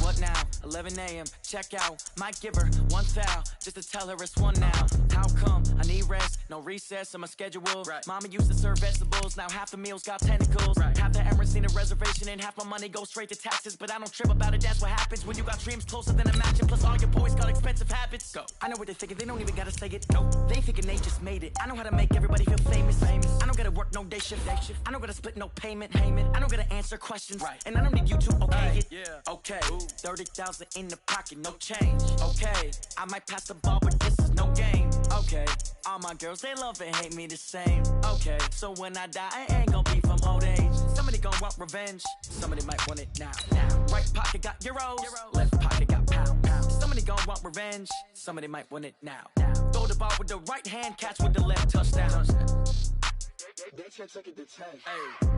What now? 11 a.m. Check out. Might give her one foul just to tell her it's one now. How come? I need rest. No recess in my schedule. Right. Mama used to serve vegetables. Now half the meals got tentacles. Right. Half the Emirates need a reservation and half my money goes straight to taxes. But I don't trip about it. That's what happens when you got dreams closer than a match. And plus all your boys got expensive habits. Go. I know what they're thinking. They don't even gotta say it. No. They thinking they just made it. I know how to make everybody feel famous. I don't gotta work no day shift. I don't gotta split no payment. I don't gotta answer questions. Right. And I don't need you to okay it. Yeah. Okay. 30,000 in the pocket, no change. Okay. I might pass the ball, but this is no game. Okay. All my girls, they love and hate me the same. Okay. So when I die, I ain't gonna be from old age. Somebody gonna want revenge. Somebody might want it now. Right pocket got euros. Left pocket got pounds. Somebody gonna want revenge. Somebody might want it now. Throw the ball with the right hand, catch with the left, touchdown. They can't take it to 10. Hey.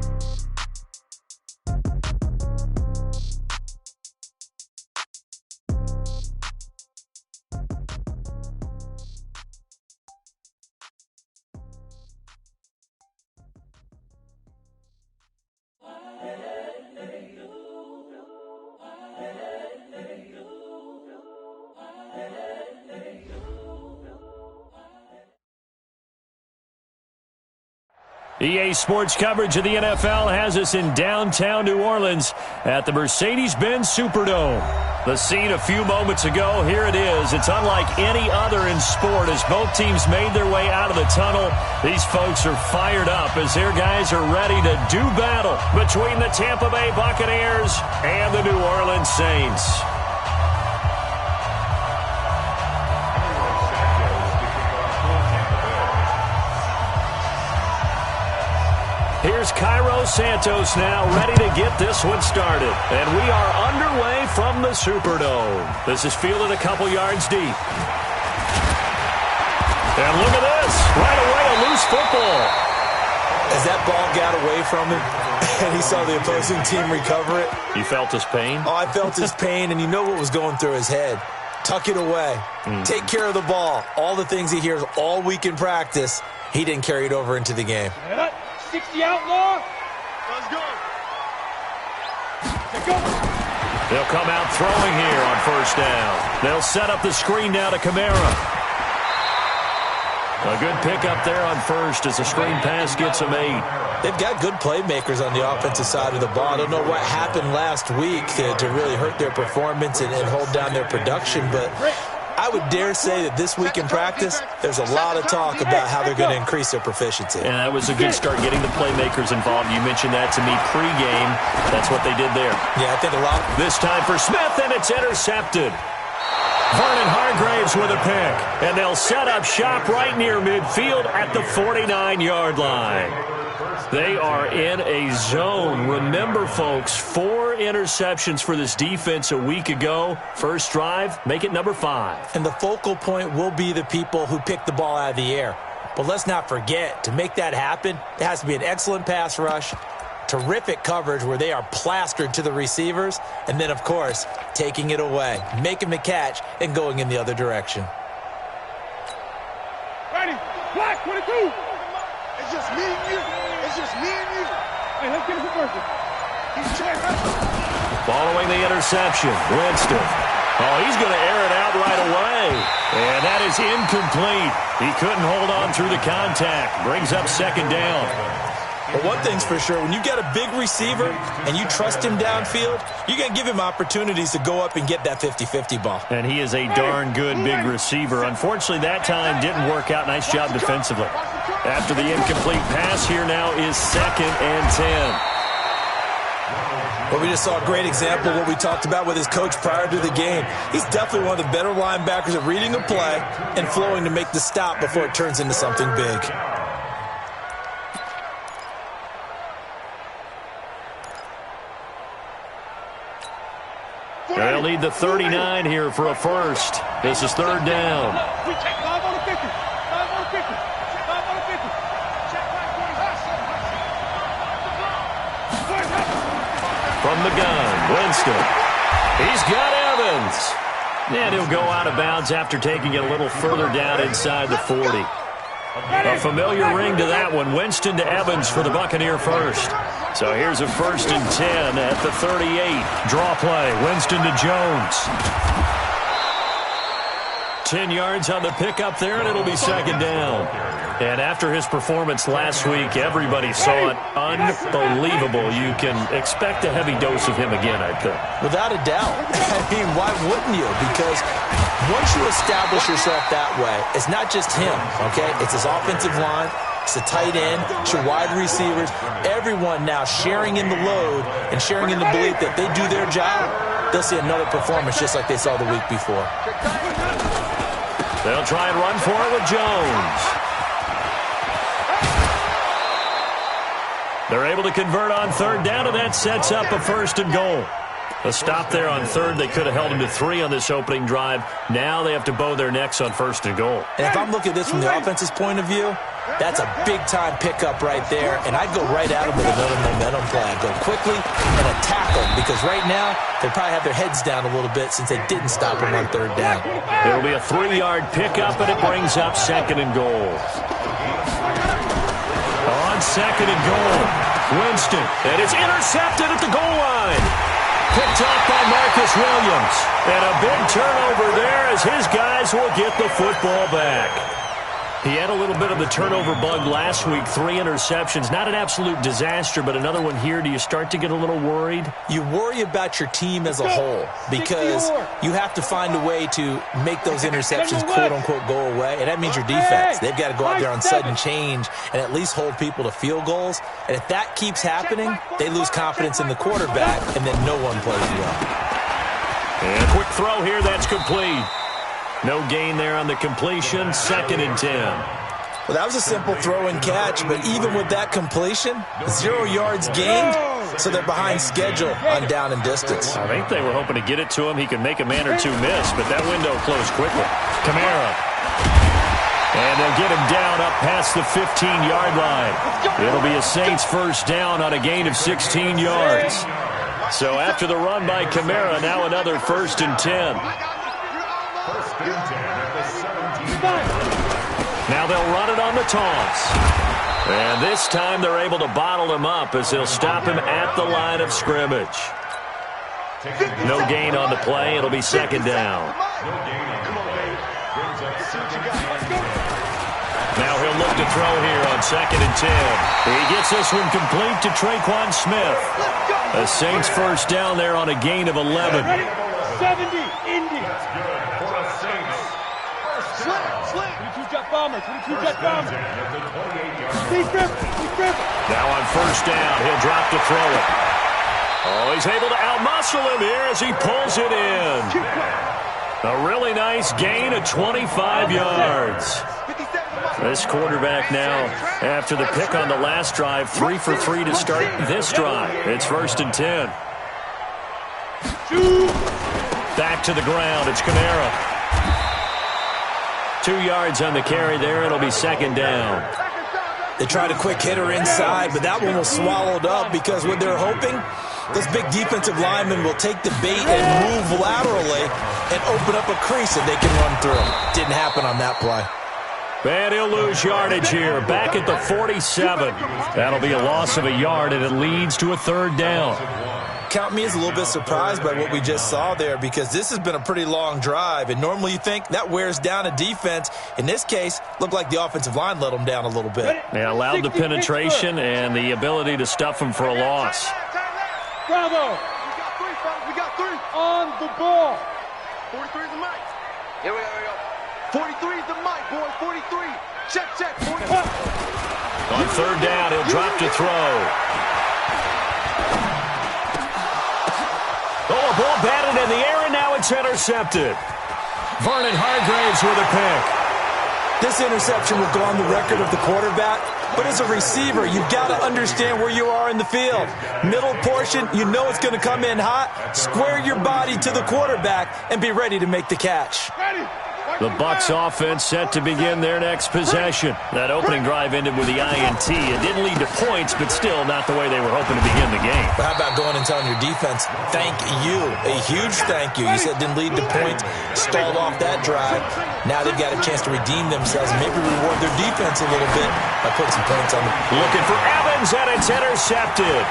EA Sports coverage of the NFL has us in downtown New Orleans at the Mercedes-Benz Superdome. The scene a few moments ago, here it is. It's unlike any other in sport as both teams made their way out of the tunnel. These folks are fired up as their guys are ready to do battle between the Tampa Bay Buccaneers and the New Orleans Saints. Here's Cairo Santos now ready to get this one started. And we are underway from the Superdome. This is fielded a couple yards deep. And look at this. Right away, a loose football. As that ball got away from him and he saw the opposing team recover it. You felt his pain? Oh, I felt his pain, and you know what was going through his head. Tuck it away. Take care of the ball. All the things he hears all week in practice, he didn't carry it over into the game. 60 outlaw. Let's go. They'll come out throwing here on first down. They'll set up the screen now to Kamara. A good pickup there on first as the screen pass gets them 8. They've got good playmakers on the offensive side of the ball. I don't know what happened last week to really hurt their performance and hold down their production, but I would dare say that this week in practice, there's a lot of talk about how they're going to increase their proficiency. And that was a good start, getting the playmakers involved. You mentioned that to me pregame. That's what they did there. Yeah, I think a lot. This time for Smith, and it's intercepted. Vernon Hargraves with a pick. And they'll set up shop right near midfield at the 49-yard line. They are in a zone. Remember, folks, 4 interceptions for this defense a week ago. First drive, make it number 5. And the focal point will be the people who pick the ball out of the air. But let's not forget, to make that happen, there has to be an excellent pass rush, terrific coverage where they are plastered to the receivers, and then, of course, taking it away, making the catch, and going in the other direction. Ready, black 22. It's just me and you. It's just me and you. Hey, let's get it for Berkeley. Following the interception, Winston. Oh, he's going to air it out right away. And that is incomplete. He couldn't hold on through the contact. Brings up second down. But one thing's for sure, when you got a big receiver and you trust him downfield, you're going to give him opportunities to go up and get that 50-50 ball. And he is a darn good big receiver. Unfortunately, that time didn't work out. Nice job defensively. After the incomplete pass, here now is 2nd and 10. Well, we just saw a great example of what we talked about with his coach prior to the game. He's definitely one of the better linebackers at reading a play and flowing to make the stop before it turns into something big. They'll need the 39 here for a first. This is 3rd down. We check 5 on the 50. 5 on the 50. 5 on the 50. From the gun, Winston. He's got Evans. And he'll go out of bounds after taking it a little further down inside the 40. A familiar ring to that one. Winston to Evans for the Buccaneer first. So here's a 1st and 10 at the 38. Draw play. Winston to Jones. 10 yards on the pickup there, and it'll be 2nd down. And after his performance last week, everybody saw it. Unbelievable. You can expect a heavy dose of him again, I think. Without a doubt. I mean, why wouldn't you? Because once you establish yourself that way, it's not just him, okay? It's his offensive line. It's the tight end. It's your wide receivers. Everyone now sharing in the load and sharing in the belief that they do their job. They'll see another performance just like they saw the week before. They'll try and run for it with Jones. They're able to convert on 3rd down, and that sets up a 1st and goal. A stop there on 3rd. They could have held him to 3 on this opening drive. Now they have to bow their necks on 1st and goal. And if I'm looking at this from the offense's point of view, that's a big-time pickup right there, and I'd go right at him with another momentum play. I'd go quickly and attack them, because right now they probably have their heads down a little bit since they didn't stop him on 3rd down. It'll be a 3-yard pickup, and it brings up 2nd and goal. On 2nd and goal, Winston, and it's intercepted at the goal line. Picked off by Marcus Williams. And a big turnover there as his guys will get the football back. He had a little bit of the turnover bug last week, 3 interceptions. Not an absolute disaster, but another one here. Do you start to get a little worried? You worry about your team as a whole because you have to find a way to make those interceptions, quote-unquote, go away, and that means your defense. They've got to go out there on sudden change and at least hold people to field goals. And if that keeps happening, they lose confidence in the quarterback, and then no one plays well. And a quick throw here. That's complete. No gain there on the completion. 2nd and 10. Well, that was a simple throw and catch, but even with that completion, 0 yards gained, so they're behind schedule on down and distance. I think they were hoping to get it to him. He could make a man or two miss, but that window closed quickly. Kamara. And they'll get him down up past the 15-yard line. It'll be a Saints 1st down on a gain of 16 yards. So after the run by Kamara, now another 1st and 10. Now they'll run it on the toss. And this time they're able to bottle him up as they'll stop him at the line of scrimmage. No gain on the play. It'll be 2nd down. Now he'll look to throw here on 2nd and 10. He gets this one complete to Traquan Smith. A Saints 1st down there on a gain of 11. 70, Indy. Jet bomber, 22 jet bomber. Now on 1st down, he'll drop to throw it. Oh, he's able to outmuscle him here as he pulls it in. A really nice gain of 25 yards. This quarterback now, after the pick on the last drive, 3 for 3 to start this drive. It's 1st and 10. Back to the ground. It's Kamara. 2 yards on the carry there. It'll be 2nd down. They tried a quick hitter inside, but that one was swallowed up because what they're hoping, those big defensive linemen will take the bait and move laterally and open up a crease that they can run through. Didn't happen on that play. And he'll lose yardage here. Back at the 47. That'll be a loss of a yard, and it leads to a 3rd down. Count me as a little bit surprised by what we just saw there because this has been a pretty long drive, and normally you think that wears down a defense. In this case, looked like the offensive line let them down a little bit. They allowed the penetration and the ability to stuff them for a loss. Bravo! We got three on the ball. 43 is the mic. Here we go. 43 is the mic, boy. 43. Check. 43. On 3rd down, he'll drop to throw. Oh, a ball batted in the air, and now it's intercepted. Vernon Hargraves with a pick. This interception will go on the record of the quarterback, but as a receiver, you've got to understand where you are in the field. Middle portion, you know it's going to come in hot. Square your body to the quarterback and be ready to make the catch. Ready. The Bucs offense set to begin their next possession. That opening drive ended with the INT. It didn't lead to points, but still not the way they were hoping to begin the game. But how about going and telling your defense, thank you, a huge thank you. You said it didn't lead to points, stalled off that drive. Now they've got a chance to redeem themselves, maybe reward their defense a little bit by putting some points on the board. Looking for Evans, and it's intercepted.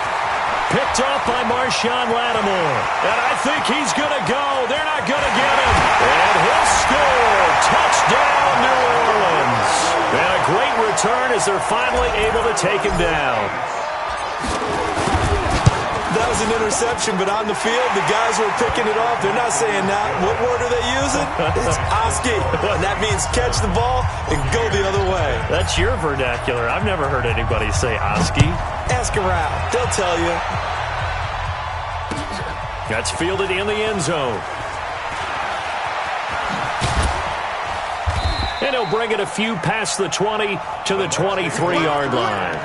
Picked off by Marshawn Lattimore. And I think he's going to go. They're not going to get him. And he'll score. Touchdown, New Orleans. And a great return as they're finally able to take him down. That was an interception, but on the field, the guys who are picking it off, they're not saying that. What word are they using? It's Oski. And that means catch the ball and go the other way. That's your vernacular. I've never heard anybody say Oski. Ask around. They'll tell you. That's fielded in the end zone. And he'll bring it a few past the 20 to the 23-yard line.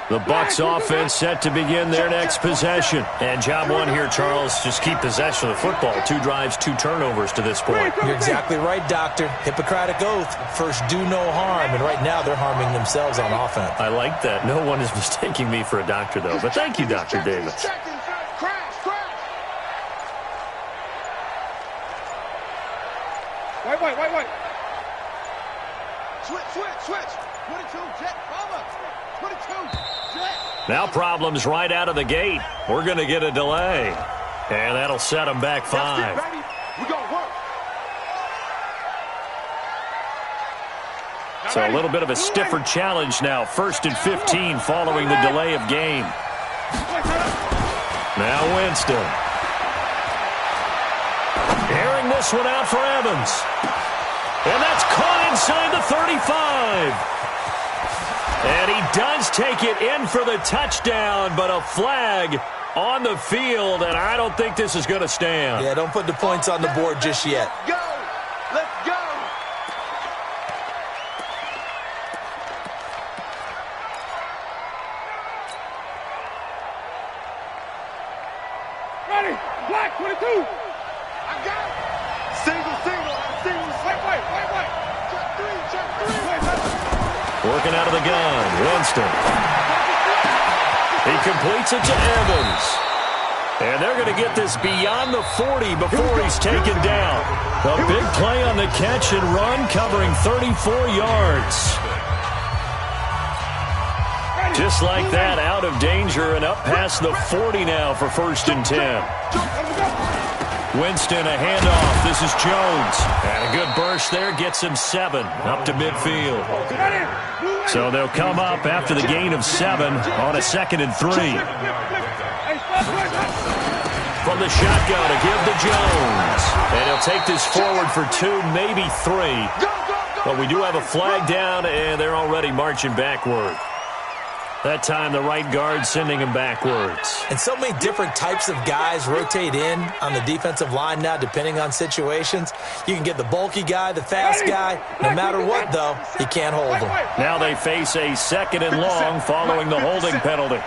The Bucs offense set to begin their next possession. And job one here, Charles, just keep possession of the football. 2 drives, 2 turnovers to this point. You're exactly right, Doctor. Hippocratic oath. First, do no harm. And right now, they're harming themselves on offense. I like that. No one is mistaking me for a doctor, though. But thank you, Dr. Davis. Wait. Switch. 22, jet, follow. 22, jet. Now problems right out of the gate. We're going to get a delay. And that'll set them back 5. That's it, baby. We gonna work. So a little bit of a stiffer challenge now. 1st and 15 following the delay of game. Now Winston. Airing this one out for Evans. And that's caught inside the 35. And he does take it in for the touchdown, but a flag on the field, and I don't think this is going to stand. Yeah, don't put the points on the board just yet. Go! Let's go! Ready, black, 22. I got it. Single. Wait. Check three. Working out of the gun, Winston. He completes it to Evans. And they're going to get this beyond the 40 before he's taken down. A big play on the catch and run, covering 34 yards. Just like that, out of danger and up past the 40 now for 1st and 10. Winston, a handoff. This is Jones. And a good burst there gets him 7 up to midfield. So they'll come up after the gain of 7 on a 2nd and 3. From the shotgun to give to Jones. And he'll take this forward for 2, maybe 3. But we do have a flag down, and they're already marching backward. That time, the right guard sending him backwards. And so many different types of guys rotate in on the defensive line now, depending on situations. You can get the bulky guy, the fast guy. No matter what, though, he can't hold them. Now they face a 2nd and long following the holding penalty.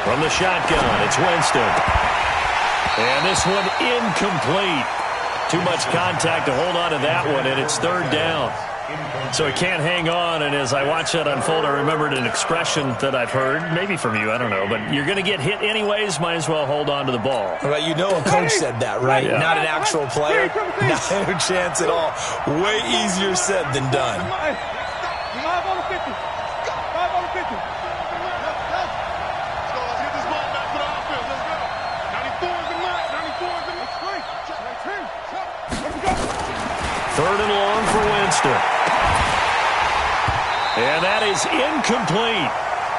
From the shotgun, it's Winston. And this one incomplete. Too much contact to hold on to that one, and it's 3rd down. So he can't hang on, and as I watch that unfold, I remembered an expression that I've heard, maybe from you, I don't know, but you're going to get hit anyways, might as well hold on to the ball. Well, you know a coach said that, right? Yeah. Not an actual player. Not a chance at all. Way easier said than done. 5 on the 50. 5 on the 50. Let's get this ball back to the offense. Let's go. 94 is the mark. 94 is the mark. Let's go. 3rd and long for Winston. And that is incomplete.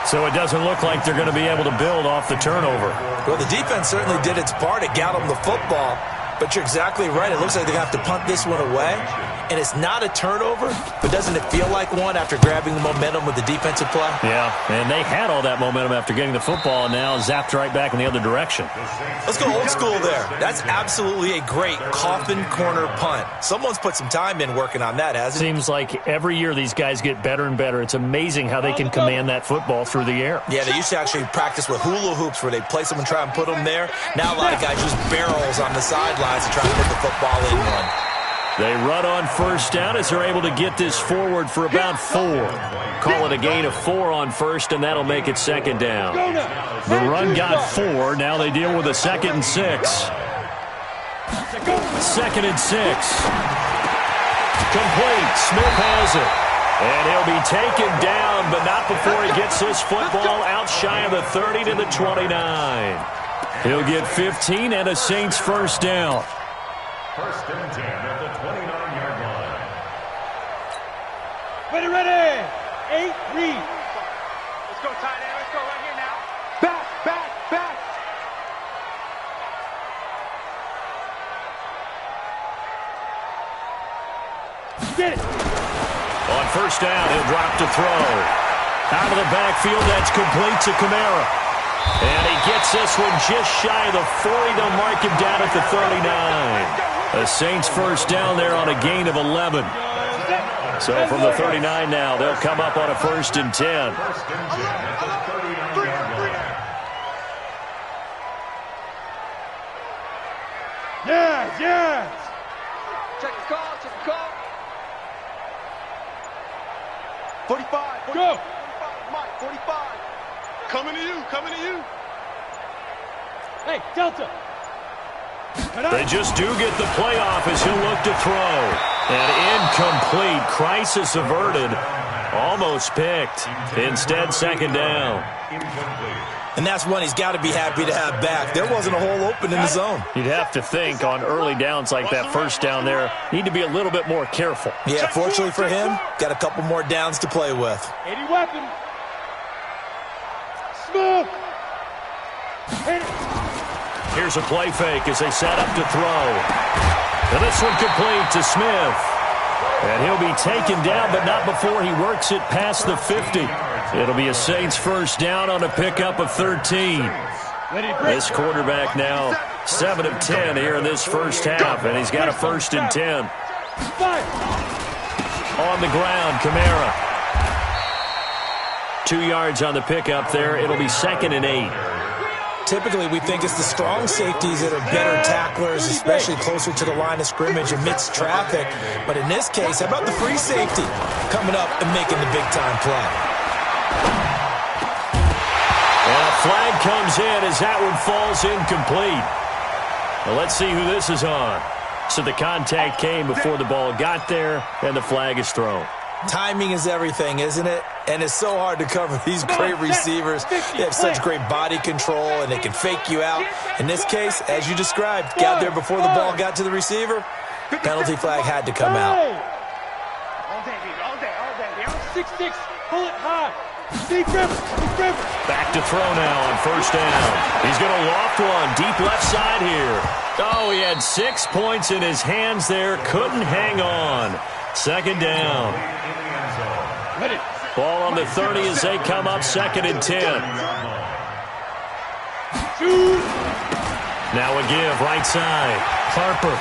So it doesn't look like they're going to be able to build off the turnover. Well, the defense certainly did its part. It got them the football. But you're exactly right. It looks like they're going to have to punt this one away. And it's not a turnover, but doesn't it feel like one after grabbing the momentum with the defensive play? Yeah, and they had all that momentum after getting the football, and now zapped right back in the other direction. Let's go old school there. That's absolutely a great coffin corner punt. Someone's put some time in working on that, hasn't it? Seems like every year these guys get better and better. It's amazing how they can command that football through the air. Yeah, they used to actually practice with hula hoops where they place them and try and put them there. Now a lot of guys use barrels on the sidelines to try and put the football in one. They run on first down as they're able to get this forward for about 4. Call it a gain of 4 on first, and that'll make it second down. The run got 4. Now they deal with a 2nd and 6. 2nd and 6. Complete. Smith has it. And he'll be taken down, but not before he gets this football out shy of the 30 to the 29. He'll get 15 and a Saints first down. First and 10 at the 29-yard line. Ready. 8, read. Let's go, tight end. Let's go right here now. Back. Get it. On first down, he'll drop to throw. Out of the backfield, that's complete to Kamara. And he gets this one just shy of the 40. They'll mark him down at the 39. The Saints first down there on a gain of 11. So from the 39 now, they'll come up on a 1st and 10. First and 10 at the 39-yard line. Yes. Check the call. 45. Go. 45, Mike, 45. Coming to you. Hey, Delta. They just do get the playoff as he'll look to throw. And incomplete. Crisis averted. Almost picked. Instead, second down. And that's one he's got to be happy to have back. There wasn't a hole open in the zone. You'd have to think on early downs like that first down there, need to be a little bit more careful. Yeah, fortunately for him, got a couple more downs to play with. 80 weapon. Smith. Hit it. Here's a play fake as they set up to throw. And this one complete to Smith. And he'll be taken down, but not before he works it past the 50. It'll be a Saints first down on a pickup of 13. This quarterback now 7 of 10 here in this first half, and he's got a 1st and 10. On the ground, Kamara. 2 yards on the pickup there. It'll be 2nd and 8. Typically, we think it's the strong safeties that are better tacklers, especially closer to the line of scrimmage amidst traffic. But in this case, how about the free safety coming up and making the big-time play? And a flag comes in as that one falls incomplete. Well, let's see who this is on. So the contact came before the ball got there, and the flag is thrown. Timing is everything, isn't it? And it's so hard to cover these great receivers. They have such great body control, and they can fake you out. In this case, as you described, got there before the ball got to the receiver. Penalty flag had to come out. All day, baby. All day. 6'6", pull it high. Steve Griffin. Back to throw now on first down. He's going to loft one deep left side here. Oh, he had 6 points in his hands there. Couldn't hang on. Second down. Ready. Ball on the 30 as they come up 2nd and 10. Now a give right side. Harper.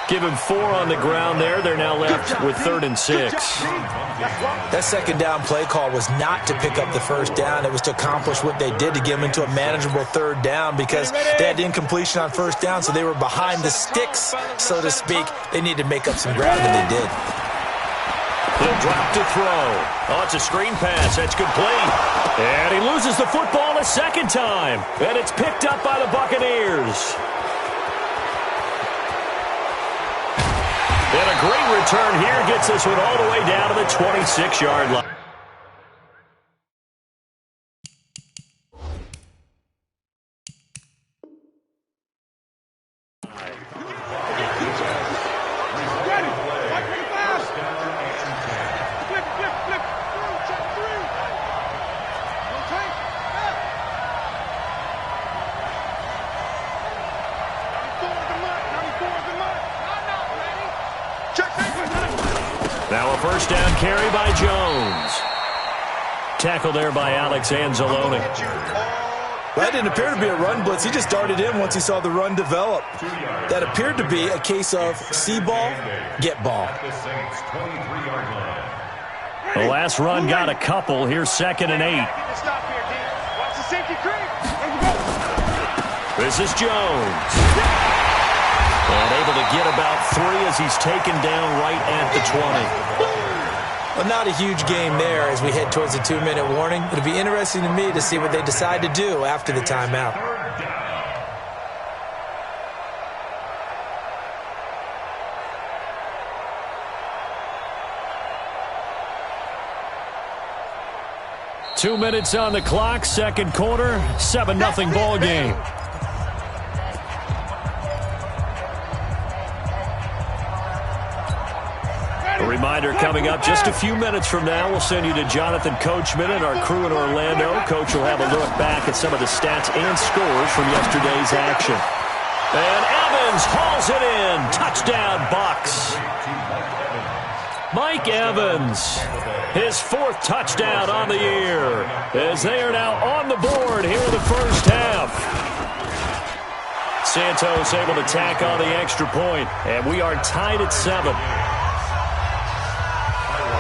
Give him 4 on the ground there. They're now left with 3rd and 6. That second down play call was not to pick up the first down. It was to accomplish what they did to get them into a manageable 3rd down because they had the incompletion on first down, so they were behind the sticks, so to speak. They needed to make up some ground, and they did. He'll drop to throw. Oh, it's a screen pass. That's complete. And he loses the football a second time. And it's picked up by the Buccaneers. And a great return here gets this one all the way down to the 26-yard line. Now a first down carry by Jones. Tackle there by Alex Anzalone. That didn't appear to be a run blitz. He just darted in once he saw the run develop. That appeared to be a case of see ball, get ball. The last run got a couple. Here's 2nd and 8. This is Jones. And able to get about 3 as he's taken down right at the 20. Well, not a huge game there as we head towards the 2-minute warning. It'll be interesting to me to see what they decide to do after the timeout. Two minutes on the clock, second quarter, 7-0 ball game. A reminder coming up just a few minutes from now. We'll send you to Jonathan Coachman and our crew in Orlando. Coach will have a look back at some of the stats and scores from yesterday's action. And Evans hauls it in. Touchdown, Bucs. Mike Evans, his 4th touchdown on the year, as they are now on the board here in the first half. Santos able to tack on the extra point, and we are tied at 7.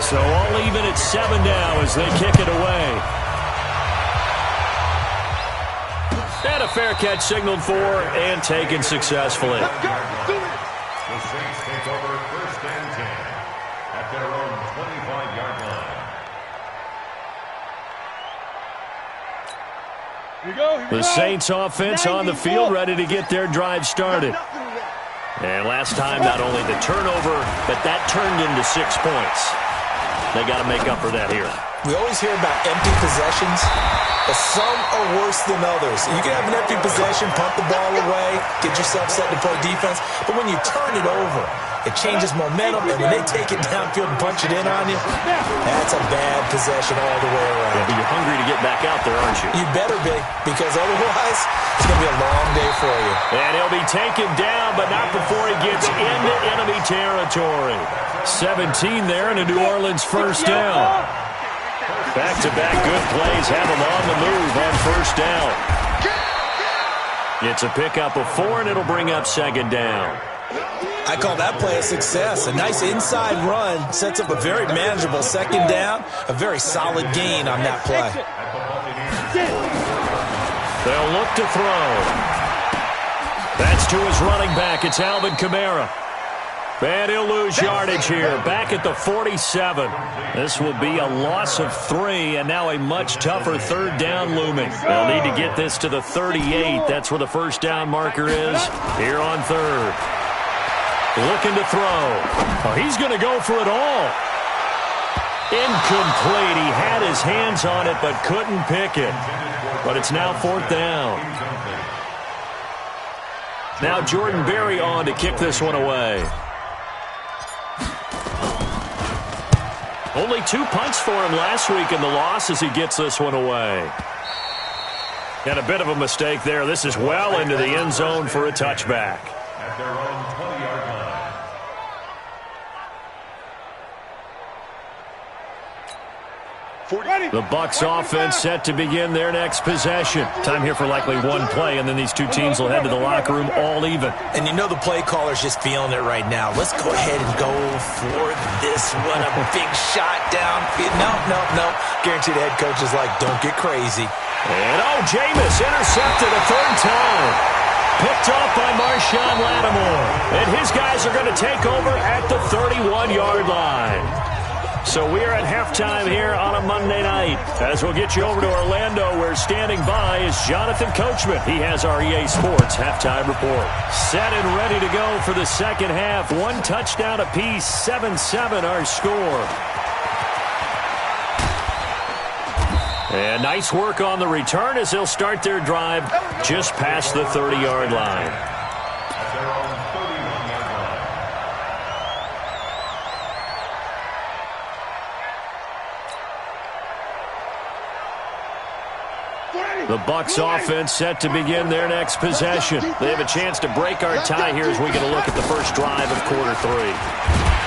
So all even at 7 now as they kick it away. And a fair catch signaled for and taken successfully. The Saints take over 1st and 10 at their own 25-yard line. The Saints offense on the field, ready to get their drive started. And last time, not only the turnover, but that turned into 6 points. They got to make up for that here. We always hear about empty possessions, but some are worse than others. You can have an empty possession, pump the ball away, get yourself set to play defense, but when you turn it over, it changes momentum, and when they take it downfield and punch it in on you, that's a bad possession all the way around. Yeah, but you're hungry to get back out there, aren't you? You better be, because otherwise, it's going to be a long day for you. And he'll be taken down, but not before he gets into enemy territory. 17 there and a New Orleans first down. Back-to-back good plays have him on the move on first down. It's a pickup of 4, and it'll bring up 2nd down. I call that play a success. A nice inside run sets up a very manageable 2nd down, a very solid gain on that play. They'll look to throw. That's to his running back. It's Alvin Kamara. And he'll lose yardage here, back at the 47. This will be a loss of 3, and now a much tougher 3rd down looming. They'll need to get this to the 38. That's where the first down marker is here on 3rd. Looking to throw. Oh, he's going to go for it all. Incomplete. He had his hands on it, but couldn't pick it. But it's now 4th down. Now Jordan Berry on to kick this one away. Only 2 punts for him last week in the loss as he gets this one away. And a bit of a mistake there. This is well into the end zone for a touchback. At their own 20-yard line. The Bucs offense set to begin their next possession. Time here for likely one play, and then these two teams will head to the locker room all even. And you know the play caller's just feeling it right now. Let's go ahead and go for this one. A big shot downfield. No. Guaranteed the head coach is like, don't get crazy. And Jameis intercepted a 3rd time. Picked off by Marshawn Lattimore. And his guys are going to take over at the 31-yard line. So we are at halftime here on a Monday night. As we'll get you over to Orlando, where standing by is Jonathan Coachman. He has our EA Sports halftime report. Set and ready to go for the second half. 1 touchdown apiece, 7-7 our score. And nice work on the return as they'll start their drive just past the 30-yard line. The Bucs offense set to begin their next possession. They have a chance to break our tie here as we get a look at the first drive of quarter 3.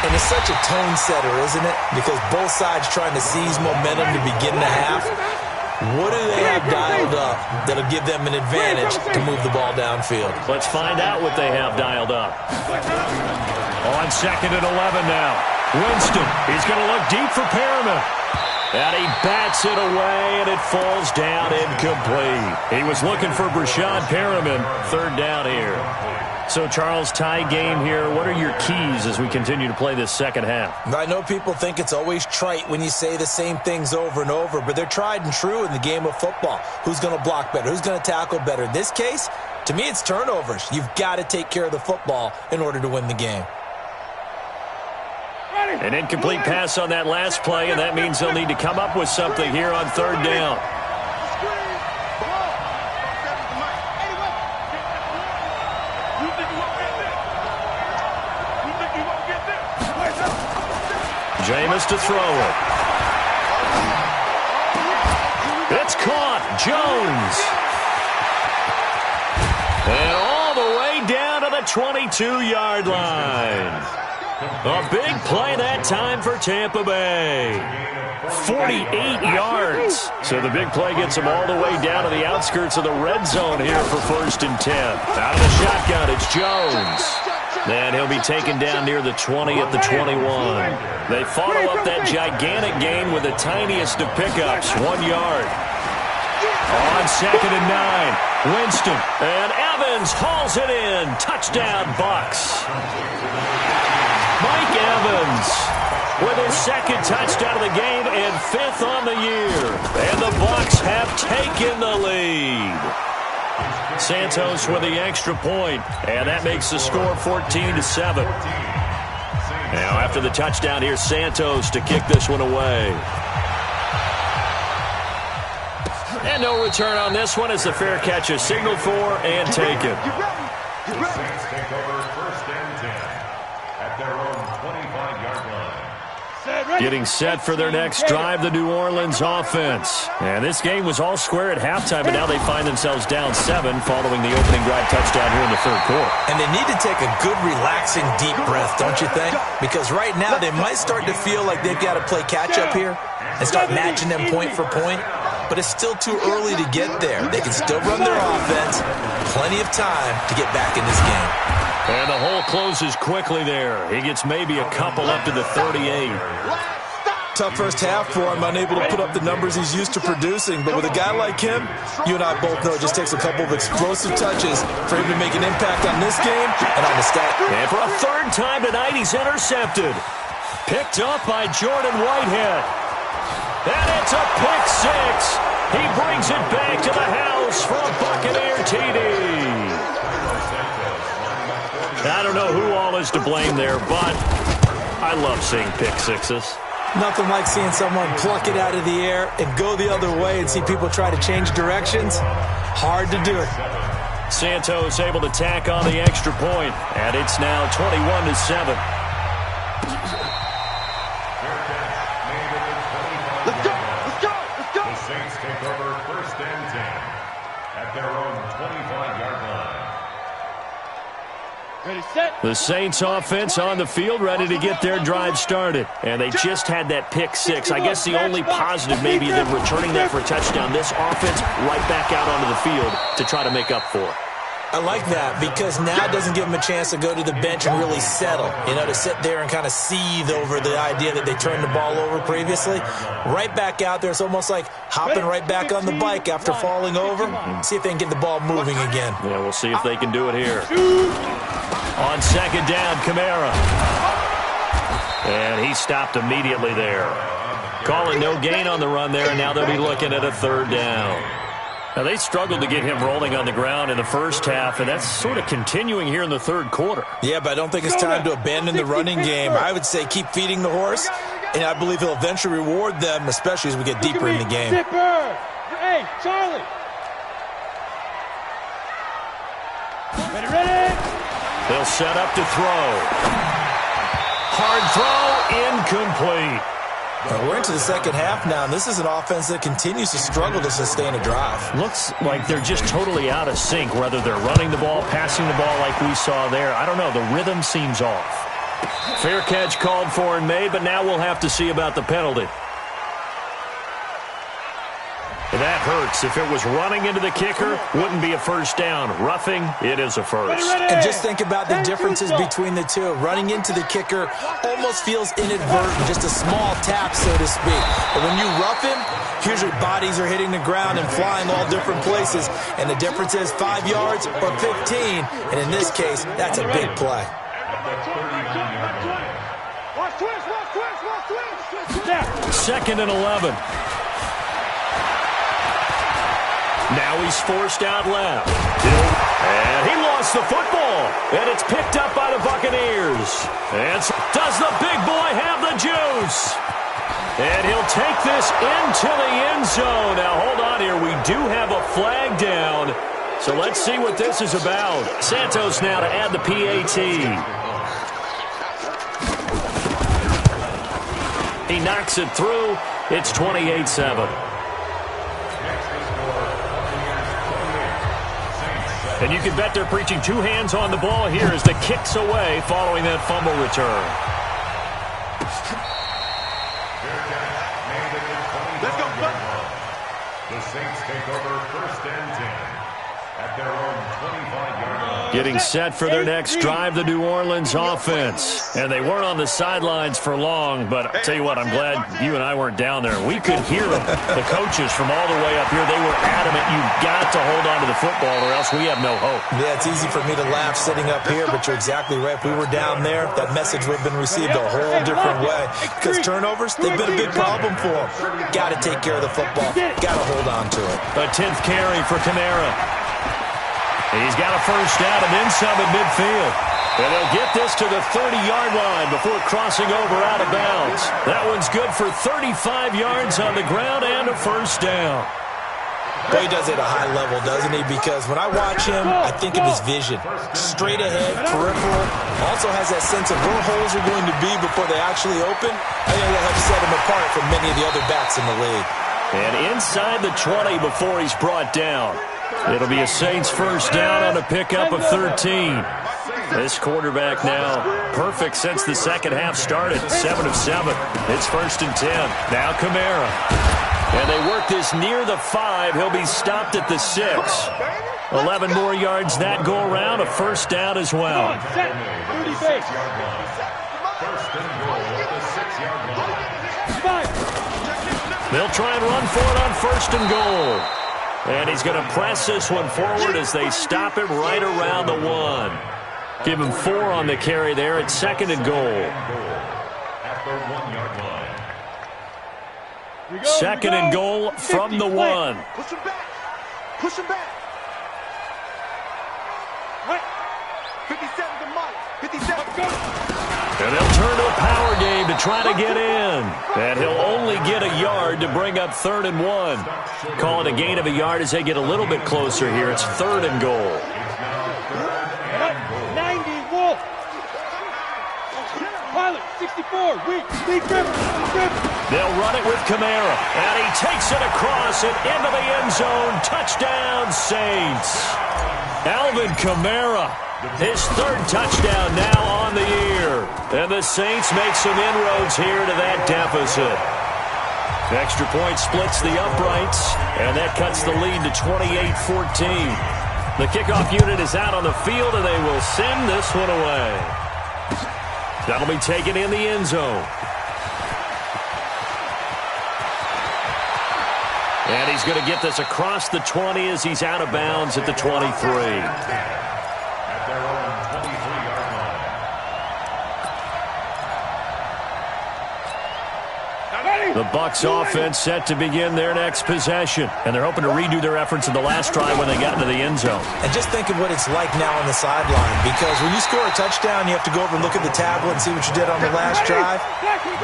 And it's such a tone setter, isn't it? Because both sides trying to seize momentum to begin the half. What do they have dialed up that'll give them an advantage to move the ball downfield? Let's find out what they have dialed up. On 2nd and 11 now. Winston, he's going to look deep for Perriman. And he bats it away, and it falls down incomplete. He was looking for Brashad Perriman. 3rd down here. So, Charles, tie game here. What are your keys as we continue to play this second half? I know people think it's always trite when you say the same things over and over, but they're tried and true in the game of football. Who's going to block better? Who's going to tackle better? In this case, to me, it's turnovers. You've got to take care of the football in order to win the game. An incomplete pass on that last play, and that means they'll need to come up with something here on 3rd down. Jameis to throw it. It's caught. Jones. And all the way down to the 22-yard line. A big play that time for Tampa Bay. 48 yards. So the big play gets them all the way down to the outskirts of the red zone here for 1st and 10. Out of the shotgun, it's Jones. And he'll be taken down near the 20 at the 21. They follow up that gigantic gain with the tiniest of pickups, 1 yard. On 2nd and 9, Winston. And Evans hauls it in. Touchdown, Bucs. Mike Evans with his 2nd touchdown of the game and 5th on the year. And the Bucs have taken the lead. Santos with the extra point, and that makes the score 14-7. Now after the touchdown, here's Santos to kick this one away. And no return on this one as the fair catch is signaled for and taken. The Saints take over 1st and 10 at their own 25-yard line. Getting set for their next drive, the New Orleans offense. And this game was all square at halftime, but now they find themselves down 7 following the opening drive touchdown here in the 3rd quarter. And they need to take a good, relaxing, deep breath, don't you think? Because right now they might start to feel like they've got to play catch-up here and start matching them point for point. But it's still too early to get there. They can still run their offense. Plenty of time to get back in this game. And the hole closes quickly there. He gets maybe a couple up to the 38. Tough first half for him, unable to put up the numbers he's used to producing. But with a guy like him, you and I both know it just takes a couple of explosive touches for him to make an impact on this game and on the stat. And for a 3rd time tonight, he's intercepted. Picked up by Jordan Whitehead. And it's a pick 6. He brings it back to the house for a Buccaneer TD. I don't know who all is to blame there, but I love seeing pick 6s. Nothing like seeing someone pluck it out of the air and go the other way and see people try to change directions. Hard to do it. Santos able to tack on the extra point, and it's now 21-7. Let's go! The Saints take over 1st and 10 at their own 25-yard line. Ready, set. The Saints offense on the field, ready to get their drive started. And they just had that pick 6. I guess the only positive maybe them returning that for a touchdown. This offense right back out onto the field to try to make up for it. I like that because now it doesn't give them a chance to go to the bench and really settle, to sit there and kind of seethe over the idea that they turned the ball over previously. Right back out there, it's almost like hopping right back on the bike after falling over. See if they can get the ball moving again. Yeah, we'll see if they can do it here. On 2nd down, Kamara. And he stopped immediately there. Calling no gain on the run there, and now they'll be looking at a 3rd down. Now, they struggled to get him rolling on the ground in the first half, and that's sort of continuing here in the 3rd quarter. Yeah, but I don't think it's time to abandon the running game. I would say keep feeding the horse, and I believe he'll eventually reward them, especially as we get deeper in the game. Hey, Charlie. Ready. They'll set up to throw. Hard throw, incomplete. Well, we're into the second half now, and this is an offense that continues to struggle to sustain a drive. Looks like they're just totally out of sync, whether they're running the ball, passing the ball like we saw there. I don't know. The rhythm seems off. Fair catch called for and made, but now we'll have to see about the penalty. That hurts. If it was running into the kicker, wouldn't be a first down. Roughing, it is a first. And just think about the differences between the two. Running into the kicker almost feels inadvertent, just a small tap, so to speak. But when you rough him, usually bodies are hitting the ground and flying all different places. And the difference is 5 yards or 15. And in this case, that's a big play. Second and 11. Now he's forced out left. And he lost the football. And it's picked up by the Buccaneers. And does the big boy have the juice? And he'll take this into the end zone. Now, hold on here. We do have a flag down. So let's see what this is about. Santos now to add the PAT. He knocks it through. It's 28-7. And you can bet they're preaching two hands on the ball here as the kick's away following that fumble return. Let's go, The Saints take over first and 10 at their own 25-yard line. Getting set for their next drive, the New Orleans offense. And they weren't on the sidelines for long, but I'll tell you what, I'm glad you and I weren't down there. We could hear the coaches from all the way up here. They were adamant, you've got to hold on to the football or else we have no hope. Yeah, it's easy for me to laugh sitting up here, but you're exactly right. If we were down there, that message would have been received a whole different way. Because turnovers, they've been a big problem for them. Got to take care of the football. Got to hold on to it. A 10th carry for Kamara. He's got a first down and then some at midfield. And they'll get this to the 30-yard line before crossing over out of bounds. That one's good for 35 yards on the ground and a first down. Boy, he does it at a high level, doesn't he? Because when I watch him, I think of his vision. Straight ahead, peripheral. Also has that sense of where holes are going to be before they actually open. I think that helps set him apart from many of the other backs in the league. And inside the 20 before he's brought down. It'll be a Saints first down on a pickup of 13. This quarterback now perfect since the second half started. 7 of 7. It's first and 10. Now Kamara. And they work this near the 5. He'll be stopped at the 6. 11 more yards that go around. A first down as well. First and goal at the 6-yard line. They'll try and run for it on first and goal. And he's going to press this one forward as they stop him right around the 1. Give him 4 on the carry there at second and goal. At the 1-yard line. Second and goal from the 1. Push him back. Push him back. 57 to Mike. 57. And they'll turn to a power game to try to get in. And he'll only get a yard to bring up 3rd and 1. Call it a gain of a yard as they get a little bit closer here. It's 3rd and goal. 90 Wolf. Pilot 64. Weak grip. They'll run it with Kamara. And he takes it across and into the end zone. Touchdown, Saints. Alvin Kamara. His 3rd touchdown now on the year. And the Saints make some inroads here to that deficit. Extra point splits the uprights, and that cuts the lead to 28-14. The kickoff unit is out on the field, and they will send this one away. That'll be taken in the end zone. And he's going to get this across the 20 as he's out of bounds at the 23. The Bucs offense set to begin their next possession. And they're hoping to redo their efforts in the last drive when they got into the end zone. And just think of what it's like now on the sideline. Because when you score a touchdown, you have to go over and look at the tablet and see what you did on the last drive.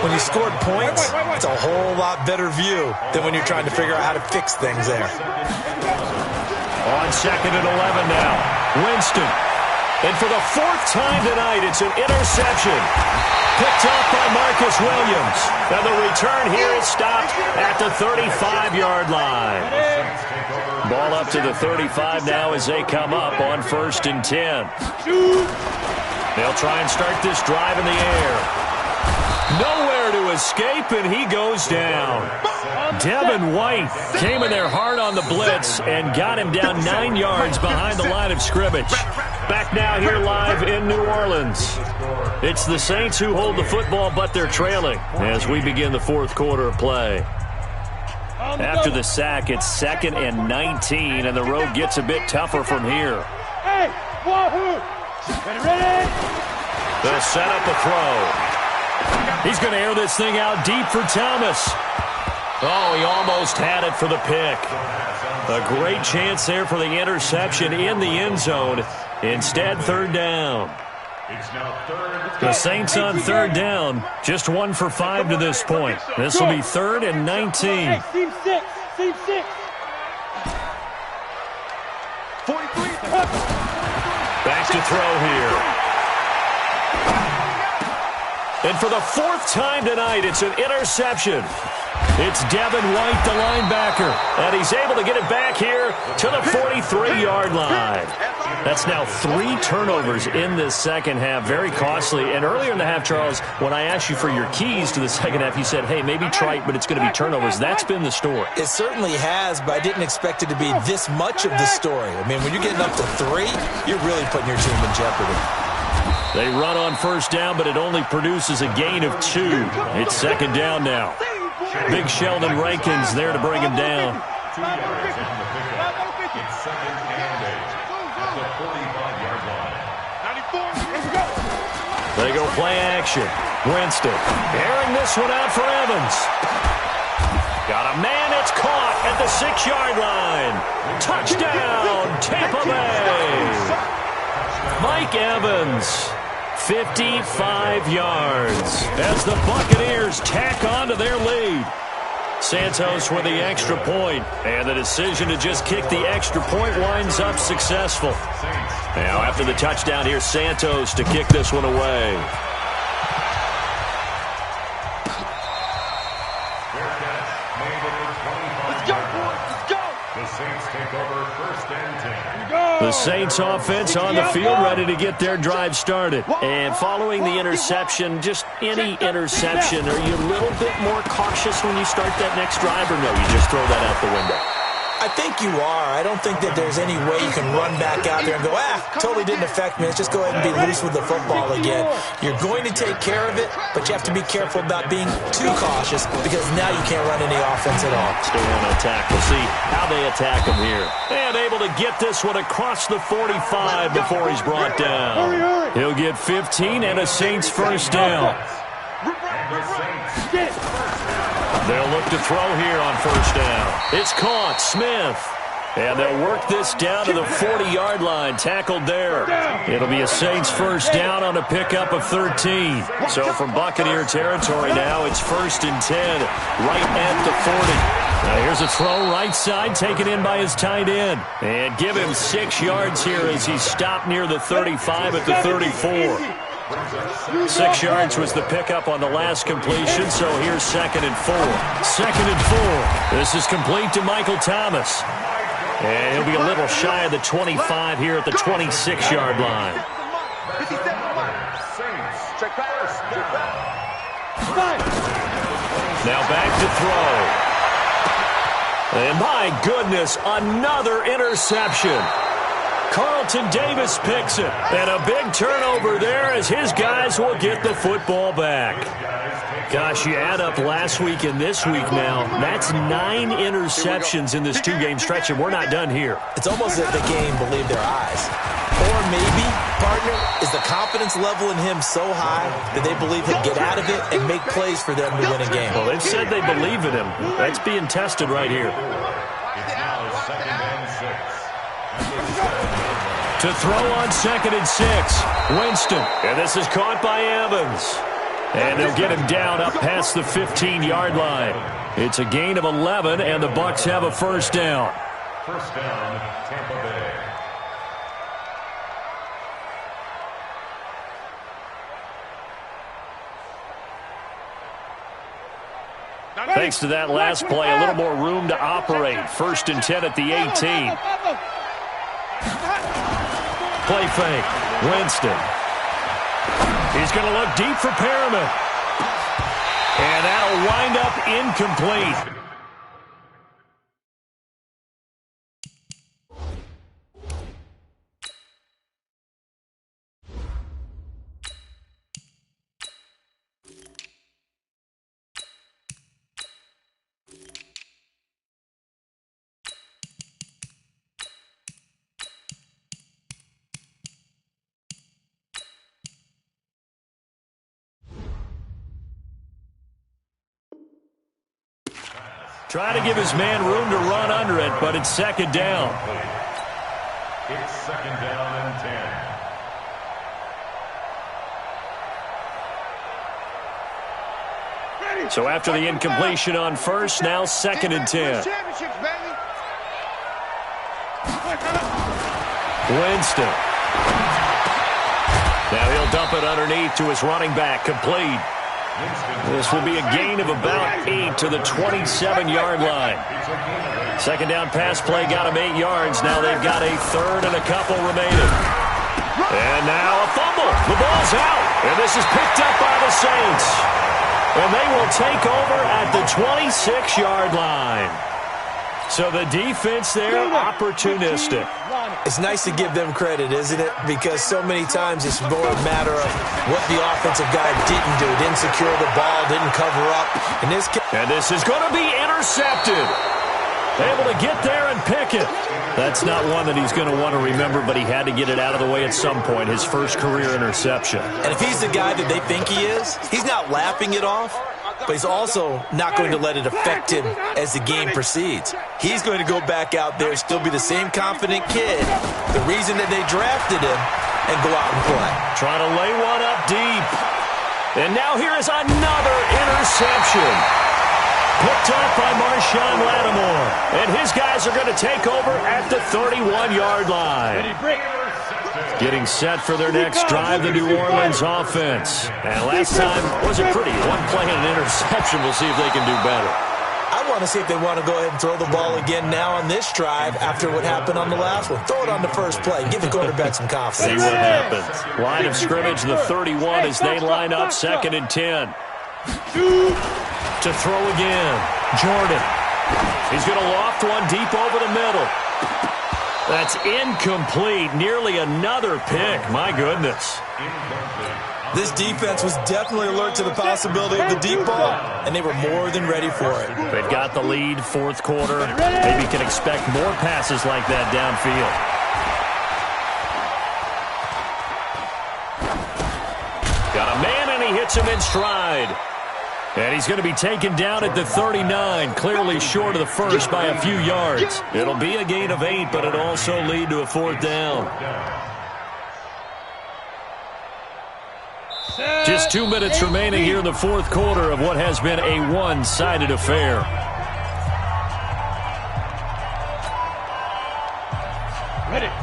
When you scored points, it's a whole lot better view than when you're trying to figure out how to fix things there. On second and 11 now. Winston. And for the 4th time tonight, it's an interception. Picked off by Marcus Williams. And the return here is stopped at the 35-yard line. Ball up to the 35 now as they come up on 1st and 10. They'll try and start this drive in the air. Nowhere to escape, and he goes down. Devin White came in there hard on the blitz and got him down 9 yards behind the line of scrimmage. Back now here live in New Orleans. It's the Saints who hold the football, but they're trailing as we begin the fourth quarter of play. After the sack, it's 2nd and 19, and the road gets a bit tougher from here. Hey, Wahoo! Ready? They'll set up a throw. He's going to air this thing out deep for Thomas. Oh, he almost had it for the pick. A great chance there for the interception in the end zone. Instead, 3rd down. The Saints on 3rd down. Just 1 for 5 to this point. This will be 3rd and 19. Hey, team 6. Team 6. 43. Back to throw here. And for the 4th time tonight, it's an interception. It's Devin White, the linebacker, and he's able to get it back here to the 43-yard line. That's now 3 turnovers in this second half, very costly. And earlier in the half, Charles, when I asked you for your keys to the second half, you said, hey, maybe trite, but it's going to be turnovers. That's been the story. It certainly has, but I didn't expect it to be this much of the story. I mean, when you're getting up to 3, you're really putting your team in jeopardy. They run on 1st down, but it only produces a gain of 2. It's 2nd down now. Big Sheldon Rankins there to bring him down. 2 yards on the pickup. It's 2nd and 8 at the 45-yard line. They go play action. Winston airing this one out for Evans. Got a man, it's caught at the 6-yard line. Touchdown, Tampa Bay. Mike Evans, 55 yards as the Buccaneers tack on to their lead. Santos with the extra point, and the decision to just kick the extra point winds up successful. Now after the touchdown here, Santos to kick this one away. Let's go, boys. Let's go. The Saints take over 1st and 10. The Saints offense on the field ready to get their drive started. And following the interception, just any interception, are you a little bit more cautious when you start that next drive, or no, you just throw that out the window? I think you are. I don't think that there's any way you can run back out there and go, totally didn't affect me. Let's just go ahead and be loose with the football again. You're going to take care of it, but you have to be careful about being too cautious because now you can't run any offense at all. Still want to attack. We'll see how they attack him here. And able to get this one across the 45 before he's brought down. He'll get 15 and a Saints 1st down. They'll look to throw here on 1st down. It's caught. Smith. And they'll work this down to the 40-yard line. Tackled there. It'll be a Saints 1st down on a pickup of 13. So from Buccaneer territory now, it's 1st and 10 right at the 40. Now here's a throw right side taken in by his tight end. And give him 6 yards here as he's stopped near the 35 at the 34. 6 yards was the pickup on the last completion, so here's 2nd and 4. 2nd and 4. This is complete to Michael Thomas. And he'll be a little shy of the 25 here at the 26-yard line. Now back to throw. And my goodness, another interception. Carlton Davis picks it. And a big turnover there as his guys will get the football back. Gosh, you add up last week and this week now. That's 9 interceptions in this 2-game stretch, and we're not done here. It's almost as if the game believed their eyes. Or maybe, partner, is the confidence level in him so high that they believe he'll get out of it and make plays for them to win a game. Well, they've said they believe in him. That's being tested right here. It's now 2nd and 6. To throw on 2nd and 6. Winston. And this is caught by Evans. And they'll get him down up past the 15-yard line. It's a gain of 11, and the Bucs have a 1st down. 1st down, Tampa Bay. Thanks to that last play, a little more room to operate. 1st and 10 at the 18. Play fake. Winston. He's going to look deep for Perriman. And that'll wind up incomplete. Try to give his man room to run under it, but it's second down. It's second down and 10. So after the incompletion on first, now second and 10. Winston. Now he'll dump it underneath to his running back, complete. This will be a gain of about 8 to the 27-yard line. Second down pass play got him 8 yards. Now they've got a third and a couple remaining. And now a fumble. The ball's out. And this is picked up by the Saints. And they will take over at the 26-yard line. So the defense there, opportunistic. It's nice to give them credit, isn't it? Because so many times it's more a matter of what the offensive guy didn't do. Didn't secure the ball, didn't cover up. And this is going to be intercepted. Able to get there and pick it. That's not one that he's going to want to remember, but he had to get it out of the way at some point, his first career interception. And if he's the guy that they think he is, he's not laughing it off, but he's also not going to let it affect him as the game proceeds. He's going to go back out there, still be the same confident kid, the reason that they drafted him, and go out and play. Trying to lay one up deep. And now here is another interception. Picked up by Marshawn Lattimore. And his guys are going to take over at the 31-yard line. Getting set for their next drive, the New Orleans offense. And last time wasn't pretty. One play and an interception. We'll see if they can do better. I want to see if they want to go ahead and throw the ball again now on this drive after what happened on the last one. Throw it on the first play. Give the quarterback some confidence. See what happens. Line of scrimmage, the 31 as they line up second and 10. To throw again. Jordan. He's going to loft one deep over the middle. That's incomplete. Nearly another pick. My goodness. This defense was definitely alert to the possibility of the deep ball, and they were more than ready for it. They've got the lead, fourth quarter. Maybe can expect more passes like that downfield. Got a man, and he hits him in stride. And he's going to be taken down at the 39, clearly short of the first by a few yards. It'll be a gain of 8, but it'll also lead to a fourth down. Just 2 minutes remaining here in the fourth quarter of what has been a one-sided affair.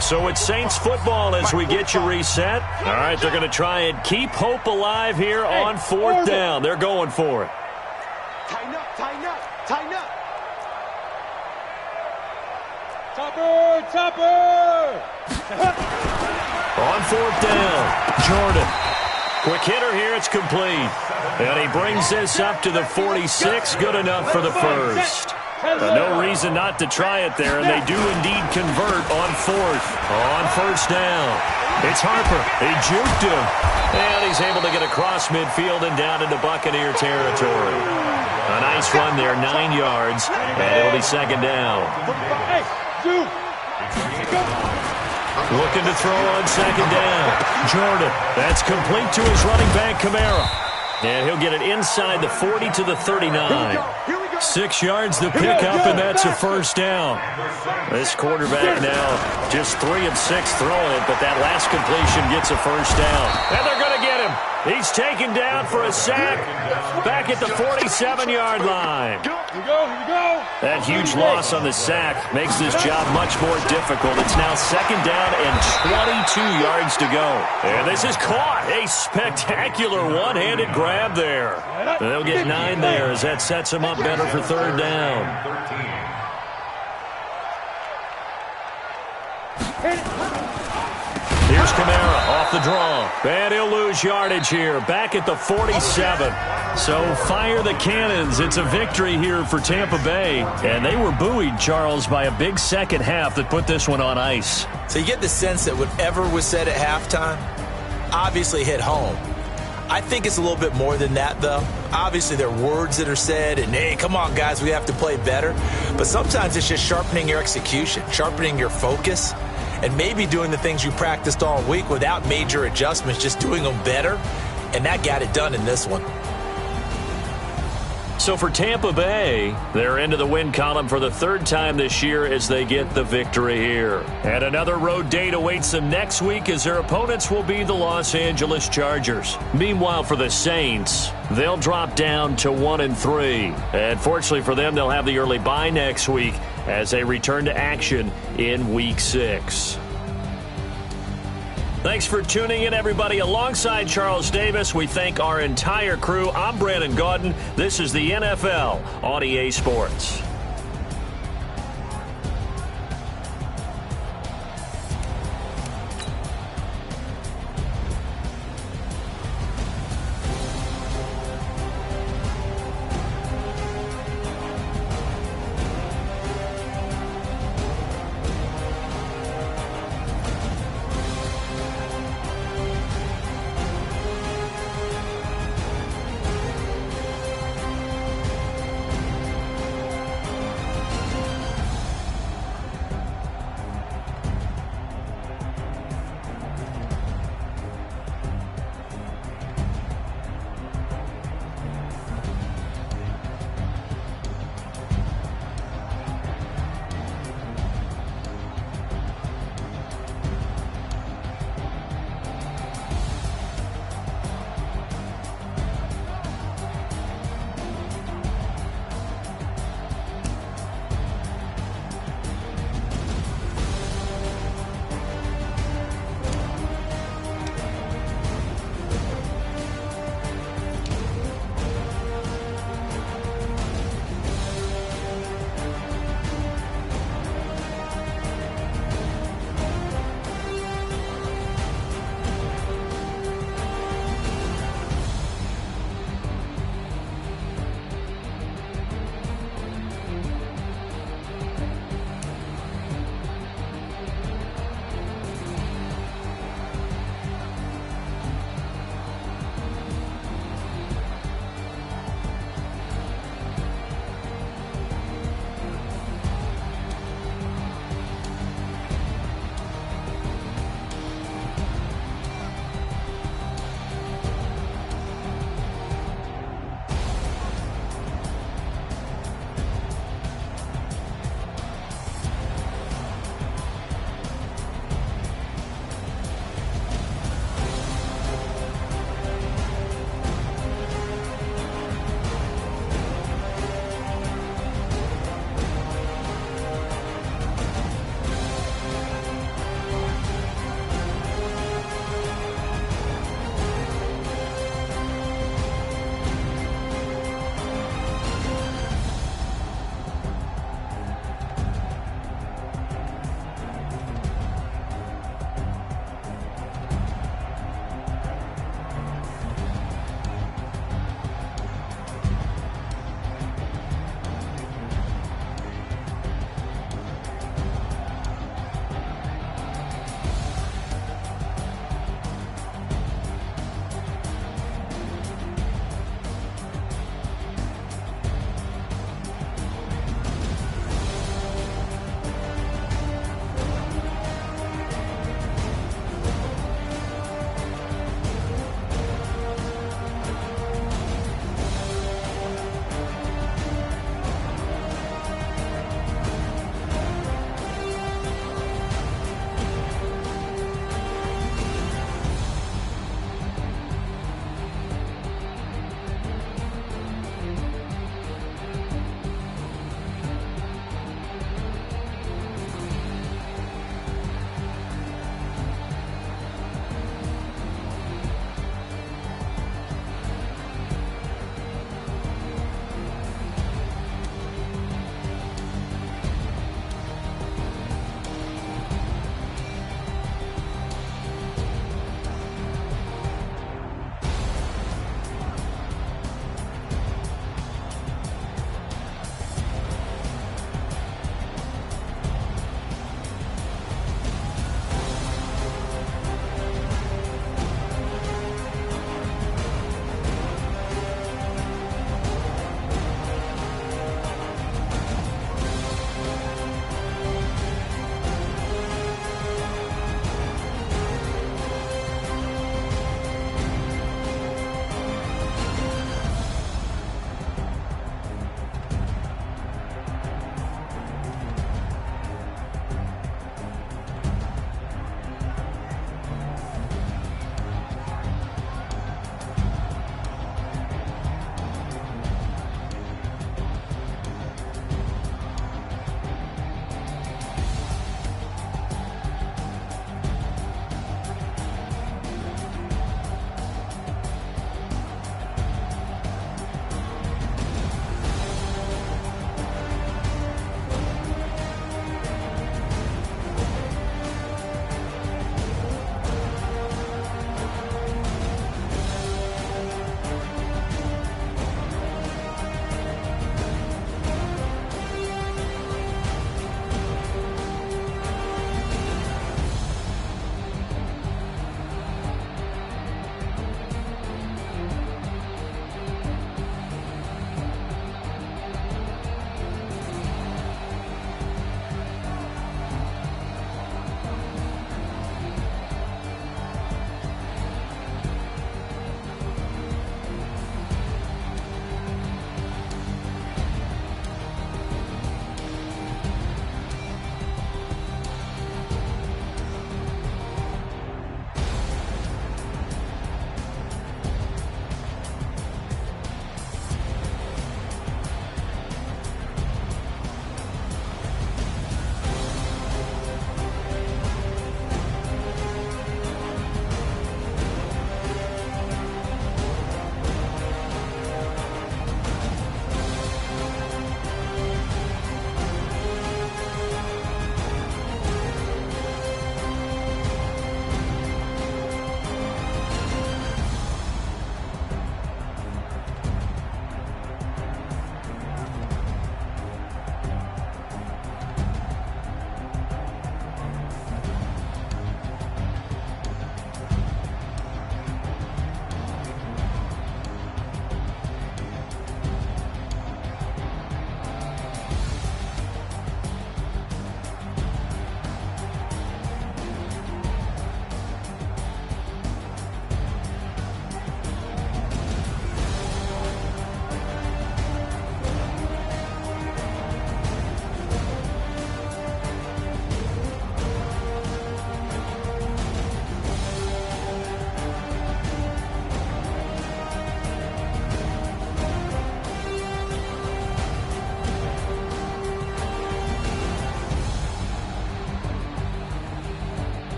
So it's Saints football as we get you reset. All right, they're going to try and keep hope alive here on fourth down. They're going for it. Tighten up, tighten up, tighten up. Topper! On fourth down, Jordan. Quick hitter here, it's complete. And he brings this up to the 46, good enough for the first. No reason not to try it there, and they do indeed convert on fourth. On first down, it's Harper. He juked him, and he's able to get across midfield and down into Buccaneer territory. A nice run there, 9 yards, and it'll be second down. Looking to throw on second down. Jordan, that's complete to his running back, Kamara. And he'll get it inside the 40 to the 39. 6 yards to pick up, and that's a first down. This quarterback now just 3 of 6 throwing it, but that last completion gets a first down. And they're going to get him. He's taken down for a sack back at the 47-yard line. Here we go. That huge loss on the sack makes this job much more difficult. It's now second down and 22 yards to go. And this is caught. A spectacular one-handed grab there. They'll get 9 there as that sets them up better for third down. Here's Kamara off the draw. And he'll lose yardage here, back at the 47. So fire the cannons. It's a victory here for Tampa Bay. And they were buoyed, Charles, by a big second half that put this one on ice. So you get the sense that whatever was said at halftime obviously hit home. I think it's a little bit more than that, though. Obviously, there are words that are said, and, hey, come on, guys, we have to play better. But sometimes it's just sharpening your execution, sharpening your focus, and maybe doing the things you practiced all week without major adjustments, just doing them better. And that got it done in this one. So for Tampa Bay, they're into the win column for the third time this year as they get the victory here. And another road date awaits them next week as their opponents will be the Los Angeles Chargers. Meanwhile, for the Saints, they'll drop down to 1-3. And fortunately for them, they'll have the early bye next week as they return to action in Week 6. Thanks for tuning in, everybody. Alongside Charles Davis, we thank our entire crew. I'm Brandon Gaudin. This is the NFL on EA Sports.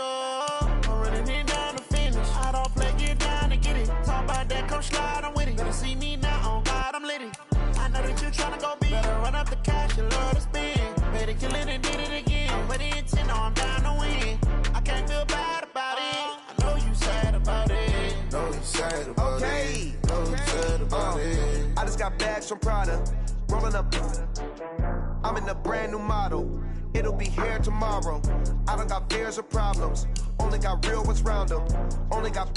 up. I'm running it down to finish. I don't play, get down to get it. Talk about that, come slide, I'm with it. Better see me now, on God, I'm litty. I know that you tryna go big. Better run up the cash, you love to spend. Better kill it and did it again. I'm with the intent, no, I'm down to win. I can't feel bad about it. I know you sad about it. Know you sad about it. Know you sad about it. I just got bags from Prada, rolling up. I'm in a brand new model. It'll be here tomorrow. I don't got fears or problems. Only got real ones round them. Only got.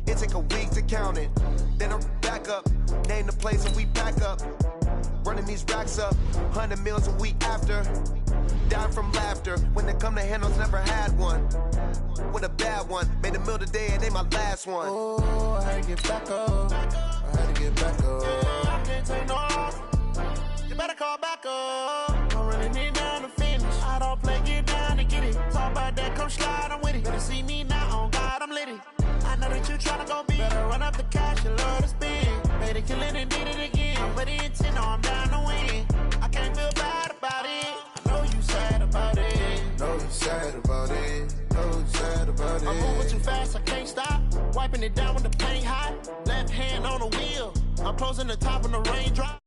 It take a week to count it. Then I'm back up. Name the place and we pack up. Running these racks up. 100 meals a week after. Down from laughter. When they come to handles, never had one. With a bad one. Made a meal today and ain't my last one. Oh, I had to get back up. I had to get back up. I can't take no loss. You better call back up. I'm running it down to finish. I don't play, get down to get it. Talk about that, come slide, I'm with it. Better see me now, on God, I'm litty. I know that you tryna go big. Better run up the cash, you love to spend. Better kill it and did it again. I'm with the intent, no, I'm down to win. I can't feel bad about it. I know you sad about it. Know you sad about it. Know you sad about it. I'm moving too fast, I can't stop. Wiping it down with the paint hot. Left hand on the wheel. I'm closing the top when the rain drop.